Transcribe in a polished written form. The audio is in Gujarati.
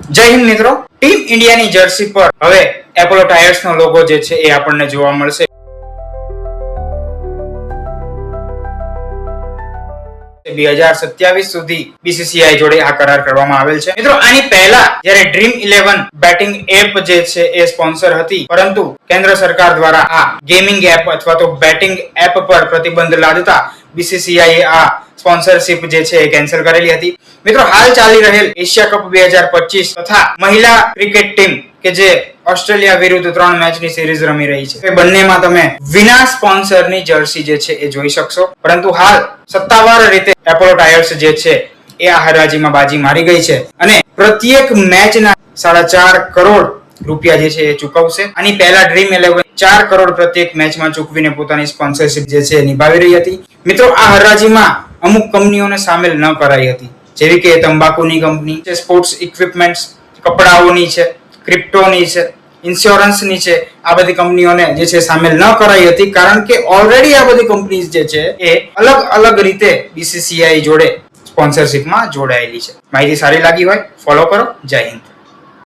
જય હિન્દ મિત્રો, ટીમ ઇન્ડિયાની જર્સી પર હવે એપોલો ટાયર્સ નો લોગો જે છે એ આપણને જોવા મળશે. 2027 સુધી બીસીસીઆઈ જોડે આ કરાર કરવામાં આવેલ છે. મિત્રો આની પહેલા જ્યારે ડ્રીમ 11 બેટિંગ એપ જે છે એ સ્પોન્સર હતી, પરંતુ કેન્દ્ર સરકાર દ્વારા આ ગેમિંગ એપ અથવા તો બેટિંગ એપ પર પ્રતિબંધ લાદતા બીસીસીઆઈ આ સ્પોન્સરશિપ જે છે એ કેન્સલ કરેલી હતી. મિત્રો હાલ ચાલી રહેલ એશિયા કપ 2025 તથા મહિલા ક્રિકેટ ટીમ કે જે ઓસ્ટ્રેલિયા વિરુદ્ધ 3 મેચની સિરીઝ રમી રહી છે, એ બંનેમાં તમે વિના સ્પોન્સરની જર્સી જે છે એ જોઈ શકશો. પરંતુ હાલ સત્તાવાર રીતે એપોલો ટાયર્સ જે છે એ આ હરાજીમાં બાજી મારી ગઈ છે અને પ્રત્યેક મેચના 4.5 કરોડ રૂપિયા જે છે એ ચૂકવશે. આની પહેલા ડ્રીમ 11 4 કરોડ પ્રત્યેક મેચમાં ચૂકવીને પોતાની સ્પોન્સરશિપ જે છે નિભાવી રહી હતી. મિત્રો આ હરાજીમાં અમુક કંપનીઓને સામેલ ન કરાઈ હતી, જેવી કે તંબાકુની કંપની છે, સ્પોર્ટ્સ ઇક્વિપમેન્ટ્સ, કપડાઓની છે, ક્રિપ્ટોની છે, ઇન્સ્યોરન્સની છે. આ બધી કંપનીઓને જે છે સામેલ ન કરાઈ હતી, કારણ કે ઓલરેડી આ બધી કંપનીઝ જે છે એ અલગ અલગ રીતે બીસીસીઆઈ જોડે સ્પોન્સરશિપમાં જોડાયેલી છે. માહિતી સારી લાગી હોય ફોલો કરો. જય હિન્દ.